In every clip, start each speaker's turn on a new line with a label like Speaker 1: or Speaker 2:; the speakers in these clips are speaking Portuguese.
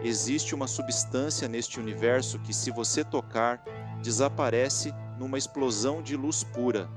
Speaker 1: Existe uma substância neste universo que, se você tocar, desaparece numa explosão de luz pura.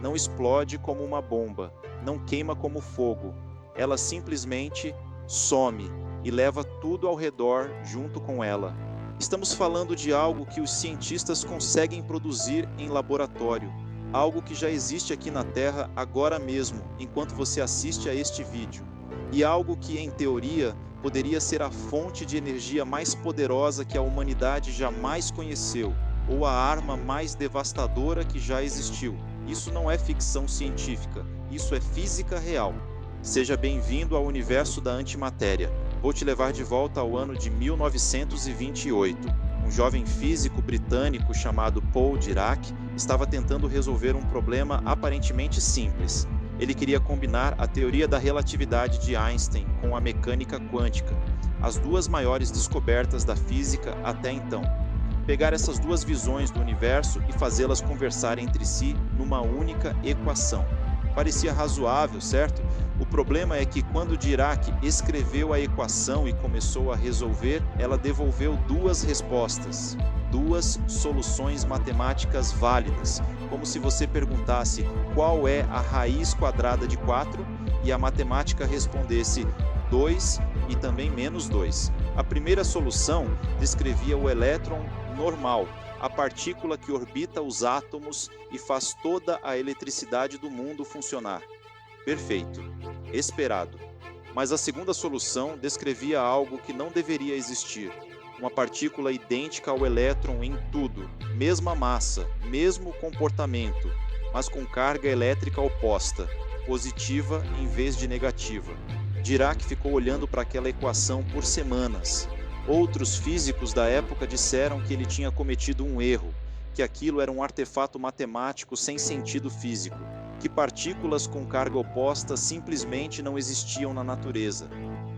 Speaker 1: Não explode como uma bomba, não queima como fogo. Ela simplesmente some e leva tudo ao redor junto com ela. Estamos falando de algo que os cientistas conseguem produzir em laboratório, algo que já existe aqui na Terra agora mesmo, enquanto você assiste a este vídeo, e algo que, em teoria, poderia ser a fonte de energia mais poderosa que a humanidade jamais conheceu, ou a arma mais devastadora que já existiu. Isso não é ficção científica, isso é física real. Seja bem-vindo ao universo da antimatéria. Vou te levar de volta ao ano de 1928. Um jovem físico britânico chamado Paul Dirac estava tentando resolver um problema aparentemente simples. Ele queria combinar a teoria da relatividade de Einstein com a mecânica quântica, as duas maiores descobertas da física até então. Pegar essas duas visões do universo e fazê-las conversar entre si numa única equação. Parecia razoável, certo? O problema é que quando Dirac escreveu a equação e começou a resolver, ela devolveu duas respostas, duas soluções matemáticas válidas, como se você perguntasse qual é a raiz quadrada de 4 e a matemática respondesse 2 e também menos 2. A primeira solução descrevia o elétron normal, a partícula que orbita os átomos e faz toda a eletricidade do mundo funcionar. Perfeito. Esperado. Mas a segunda solução descrevia algo que não deveria existir. Uma partícula idêntica ao elétron em tudo, mesma massa, mesmo comportamento, mas com carga elétrica oposta, positiva em vez de negativa. Dirac ficou olhando para aquela equação por semanas. Outros físicos da época disseram que ele tinha cometido um erro, que aquilo era um artefato matemático sem sentido físico, que partículas com carga oposta simplesmente não existiam na natureza.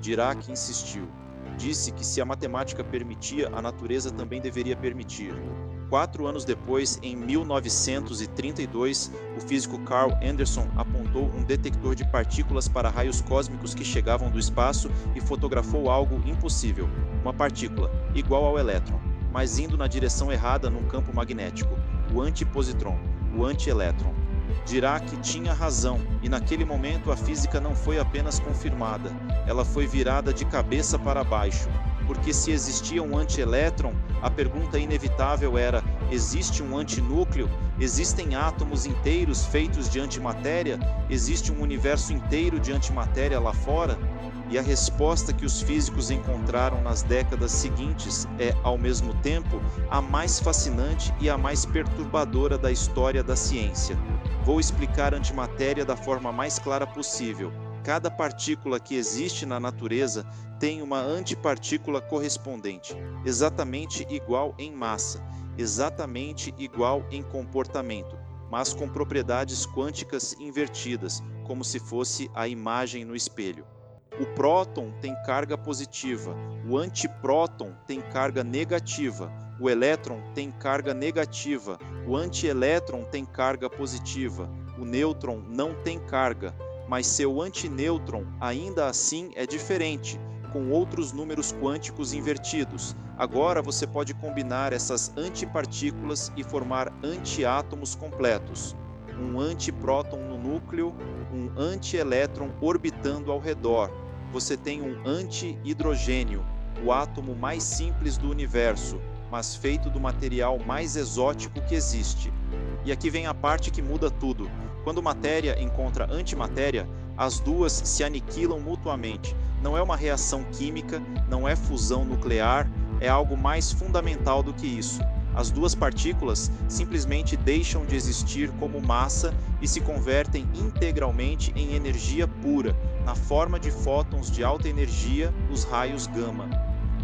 Speaker 1: Dirac insistiu. Disse que se a matemática permitia, a natureza também deveria permitir. 4 anos depois, em 1932, o físico Carl Anderson apontou um detector de partículas para raios cósmicos que chegavam do espaço e fotografou algo impossível, uma partícula, igual ao elétron, mas indo na direção errada num campo magnético, o antipositron, o antielétron. Dirac tinha razão, e naquele momento a física não foi apenas confirmada, ela foi virada de cabeça para baixo, porque se existia um antielétron, a pergunta inevitável era: existe um antinúcleo? Existem átomos inteiros feitos de antimatéria? Existe um universo inteiro de antimatéria lá fora? E a resposta que os físicos encontraram nas décadas seguintes é, ao mesmo tempo, a mais fascinante e a mais perturbadora da história da ciência. Vou explicar a antimatéria da forma mais clara possível. Cada partícula que existe na natureza tem uma antipartícula correspondente, exatamente igual em massa, exatamente igual em comportamento, mas com propriedades quânticas invertidas, como se fosse a imagem no espelho. O próton tem carga positiva, o antipróton tem carga negativa, o elétron tem carga negativa, o antielétron tem carga positiva, o nêutron não tem carga, mas seu antinêutron ainda assim é diferente, com outros números quânticos invertidos. Agora você pode combinar essas antipartículas e formar antiátomos completos. Um antipróton no núcleo, um antielétron orbitando ao redor. Você tem um antihidrogênio, o átomo mais simples do universo, mas feito do material mais exótico que existe. E aqui vem a parte que muda tudo. Quando matéria encontra antimatéria, as duas se aniquilam mutuamente. Não é uma reação química, não é fusão nuclear, é algo mais fundamental do que isso. As duas partículas simplesmente deixam de existir como massa e se convertem integralmente em energia pura, na forma de fótons de alta energia, os raios gama.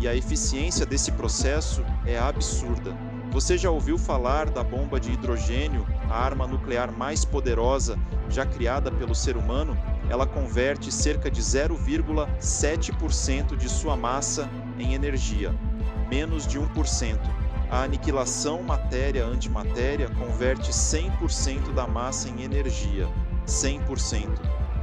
Speaker 1: E a eficiência desse processo é absurda. Você já ouviu falar da bomba de hidrogênio, a arma nuclear mais poderosa já criada pelo ser humano? Ela converte cerca de 0,7% de sua massa em energia, menos de 1%. A aniquilação matéria-antimatéria converte 100% da massa em energia, 100%.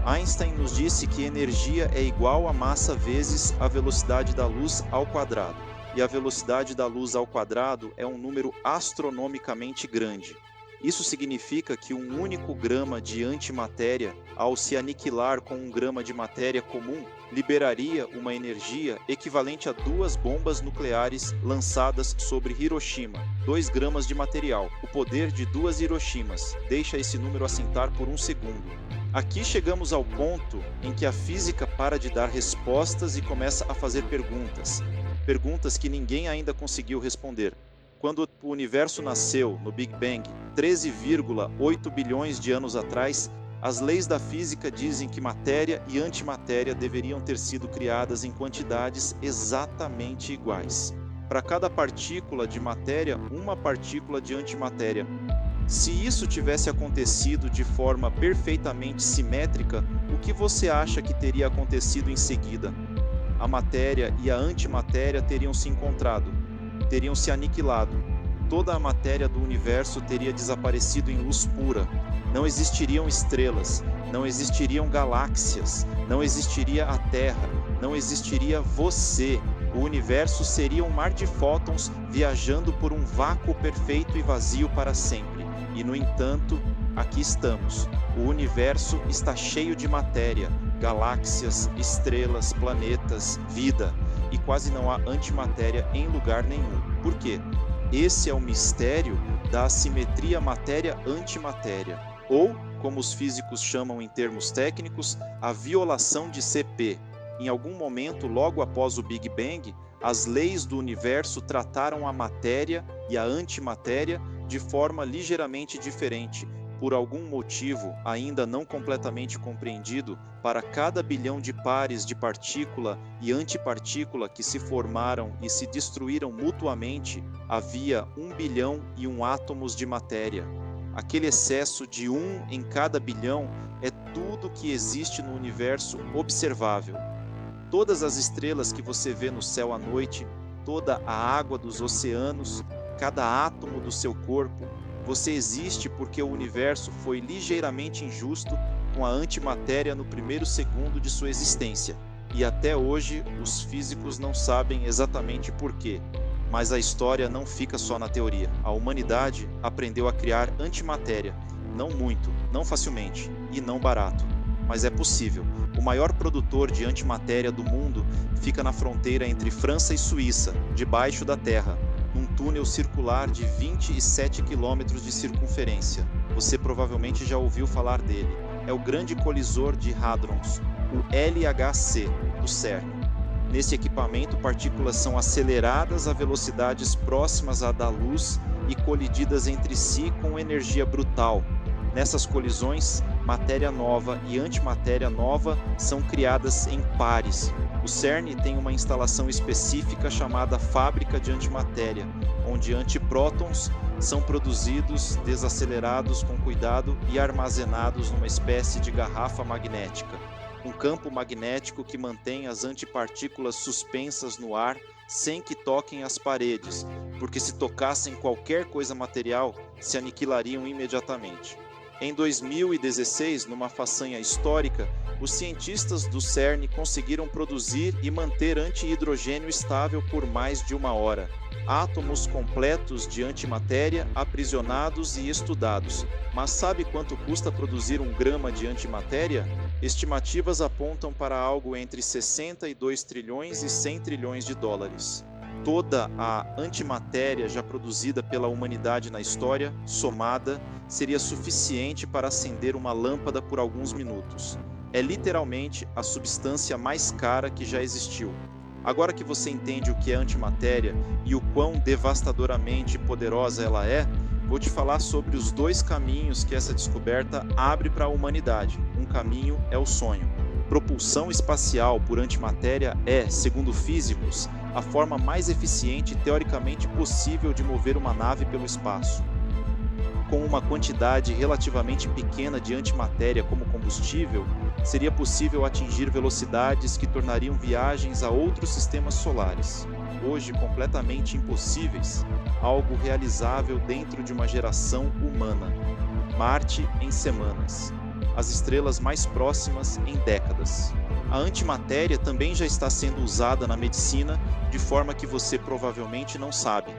Speaker 1: Einstein nos disse que energia é igual a massa vezes a velocidade da luz ao quadrado. E a velocidade da luz ao quadrado é um número astronomicamente grande. Isso significa que um único grama de antimatéria, ao se aniquilar com um grama de matéria comum, liberaria uma energia equivalente a 2 bombas nucleares lançadas sobre Hiroshima. 2 gramas de material, o poder de 2 Hiroshimas. Deixa esse número assentar por um segundo. Aqui chegamos ao ponto em que a física para de dar respostas e começa a fazer perguntas. Perguntas que ninguém ainda conseguiu responder. Quando o universo nasceu, no Big Bang, 13,8 bilhões de anos atrás, as leis da física dizem que matéria e antimatéria deveriam ter sido criadas em quantidades exatamente iguais. Para cada partícula de matéria, uma partícula de antimatéria. Se isso tivesse acontecido de forma perfeitamente simétrica, o que você acha que teria acontecido em seguida? A matéria e a antimatéria teriam se encontrado, teriam se aniquilado. Toda a matéria do universo teria desaparecido em luz pura. Não existiriam estrelas, não existiriam galáxias, não existiria a Terra, não existiria você. O universo seria um mar de fótons viajando por um vácuo perfeito e vazio para sempre. E, no entanto, aqui estamos. O universo está cheio de matéria, galáxias, estrelas, planetas, vida. E quase não há antimatéria em lugar nenhum. Por quê? Esse é o mistério da assimetria matéria-antimatéria, ou, como os físicos chamam em termos técnicos, a violação de CP. Em algum momento, logo após o Big Bang, as leis do universo trataram a matéria e a antimatéria de forma ligeiramente diferente. Por algum motivo ainda não completamente compreendido, para cada bilhão de pares de partícula e antipartícula que se formaram e se destruíram mutuamente, havia 1 bilhão e 1 átomos de matéria. Aquele excesso de 1 em cada bilhão é tudo que existe no universo observável. Todas as estrelas que você vê no céu à noite, toda a água dos oceanos, cada átomo do seu corpo, você existe porque o universo foi ligeiramente injusto com a antimatéria no primeiro segundo de sua existência. E até hoje os físicos não sabem exatamente por quê. Mas a história não fica só na teoria. A humanidade aprendeu a criar antimatéria. Não muito, não facilmente e não barato. Mas é possível. O maior produtor de antimatéria do mundo fica na fronteira entre França e Suíça, debaixo da terra. Num túnel circular de 27 quilômetros de circunferência. Você provavelmente já ouviu falar dele. É o Grande Colisor de Hadrons, o LHC, do CERN. Nesse equipamento, partículas são aceleradas a velocidades próximas à da luz e colididas entre si com energia brutal. Nessas colisões, matéria nova e antimatéria nova são criadas em pares. O CERN tem uma instalação específica chamada Fábrica de Antimatéria, onde antiprótons são produzidos, desacelerados com cuidado e armazenados numa espécie de garrafa magnética. Um campo magnético que mantém as antipartículas suspensas no ar sem que toquem as paredes, porque se tocassem qualquer coisa material, se aniquilariam imediatamente. Em 2016, numa façanha histórica, os cientistas do CERN conseguiram produzir e manter antihidrogênio estável por mais de 1 hora. Átomos completos de antimatéria aprisionados e estudados. Mas sabe quanto custa produzir 1 grama de antimatéria? Estimativas apontam para algo entre 62 trilhões e 100 trilhões de dólares. Toda a antimatéria já produzida pela humanidade na história, somada, seria suficiente para acender uma lâmpada por alguns minutos. É literalmente a substância mais cara que já existiu. Agora que você entende o que é antimatéria e o quão devastadoramente poderosa ela é, vou te falar sobre os 2 caminhos que essa descoberta abre para a humanidade. Um caminho é o sonho. Propulsão espacial por antimatéria é, segundo físicos, a forma mais eficiente e teoricamente possível de mover uma nave pelo espaço. Com uma quantidade relativamente pequena de antimatéria como combustível, seria possível atingir velocidades que tornariam viagens a outros sistemas solares, hoje completamente impossíveis, algo realizável dentro de uma geração humana. Marte em semanas. as estrelas mais próximas em décadas. A antimatéria também já está sendo usada na medicina de forma que você provavelmente não sabe.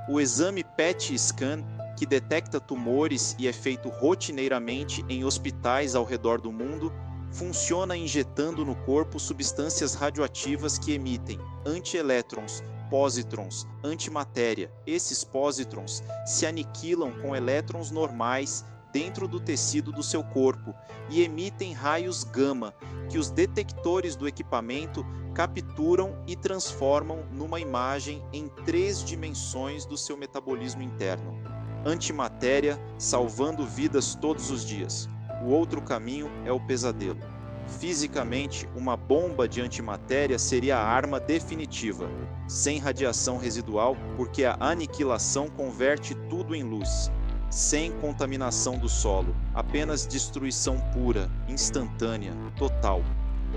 Speaker 1: O exame PET scan, que detecta tumores e é feito rotineiramente em hospitais ao redor do mundo, funciona injetando no corpo substâncias radioativas que emitem antielétrons, pósitrons, antimatéria. Esses pósitrons se aniquilam com elétrons normais dentro do tecido do seu corpo e emitem raios gama, que os detectores do equipamento capturam e transformam numa imagem em 3 dimensões do seu metabolismo interno. Antimatéria salvando vidas todos os dias. O outro caminho é o pesadelo. Fisicamente, uma bomba de antimatéria seria a arma definitiva, sem radiação residual, porque a aniquilação converte tudo em luz. Sem contaminação do solo, apenas destruição pura, instantânea, total.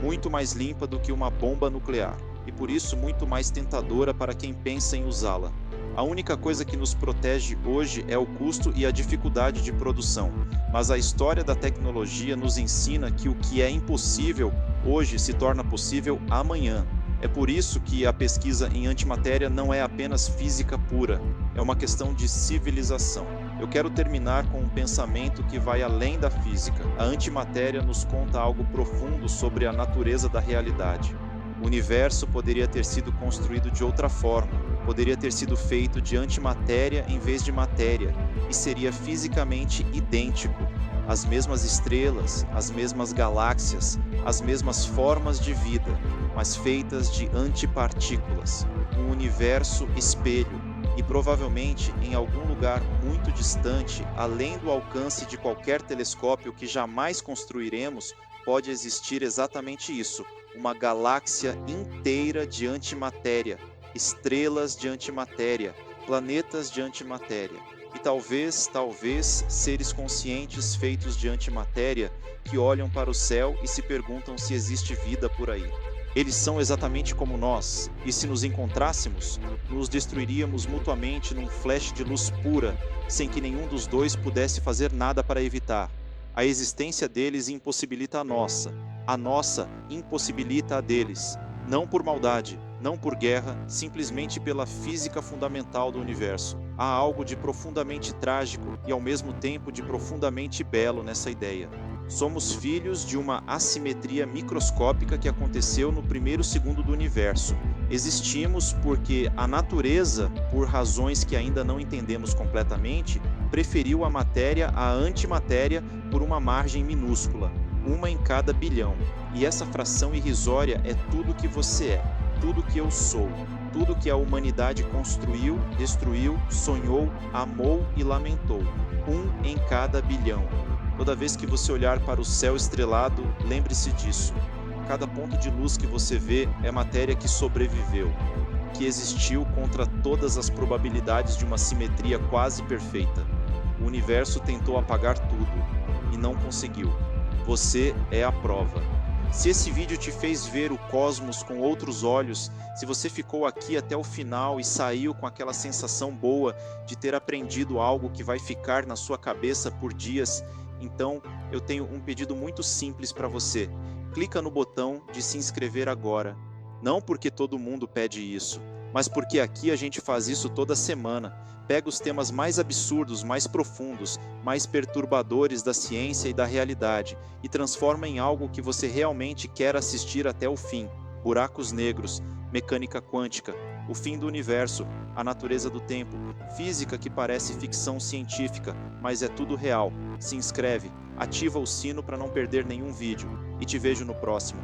Speaker 1: Muito mais limpa do que uma bomba nuclear, e por isso muito mais tentadora para quem pensa em usá-la. A única coisa que nos protege hoje é o custo e a dificuldade de produção, mas a história da tecnologia nos ensina que o que é impossível hoje se torna possível amanhã. É por isso que a pesquisa em antimatéria não é apenas física pura, é uma questão de civilização. Eu quero terminar com um pensamento que vai além da física. A antimatéria nos conta algo profundo sobre a natureza da realidade. O universo poderia ter sido construído de outra forma, poderia ter sido feito de antimatéria em vez de matéria, e seria fisicamente idêntico. As mesmas estrelas, as mesmas galáxias, as mesmas formas de vida, mas feitas de antipartículas. Um universo espelho. E provavelmente em algum lugar muito distante, além do alcance de qualquer telescópio que jamais construiremos, pode existir exatamente isso, uma galáxia inteira de antimatéria, estrelas de antimatéria, planetas de antimatéria. E talvez seres conscientes feitos de antimatéria que olham para o céu e se perguntam se existe vida por aí. Eles são exatamente como nós, e se nos encontrássemos, nos destruiríamos mutuamente num flash de luz pura, sem que nenhum dos dois pudesse fazer nada para evitar. A existência deles impossibilita a nossa impossibilita a deles, não por maldade, não por guerra, simplesmente pela física fundamental do universo. Há algo de profundamente trágico e ao mesmo tempo de profundamente belo nessa ideia. Somos filhos de uma assimetria microscópica que aconteceu no primeiro segundo do universo. Existimos porque a natureza, por razões que ainda não entendemos completamente, preferiu a matéria à antimatéria por uma margem minúscula, 1 em cada bilhão. E essa fração irrisória é tudo que você é, tudo que eu sou, tudo que a humanidade construiu, destruiu, sonhou, amou e lamentou. 1 em cada bilhão. Toda vez que você olhar para o céu estrelado, lembre-se disso. Cada ponto de luz que você vê é matéria que sobreviveu, que existiu contra todas as probabilidades de uma simetria quase perfeita. O universo tentou apagar tudo e não conseguiu. Você é a prova. Se esse vídeo te fez ver o cosmos com outros olhos, se você ficou aqui até o final e saiu com aquela sensação boa de ter aprendido algo que vai ficar na sua cabeça por dias, então eu tenho um pedido muito simples para você. Clica no botão de se inscrever agora. Não porque todo mundo pede isso, mas porque aqui a gente faz isso toda semana. Pega os temas mais absurdos, mais profundos, mais perturbadores da ciência e da realidade e transforma em algo que você realmente quer assistir até o fim. Buracos negros, mecânica quântica, o fim do universo, a natureza do tempo, física que parece ficção científica, mas é tudo real. Se inscreve, ativa o sino para não perder nenhum vídeo e te vejo no próximo.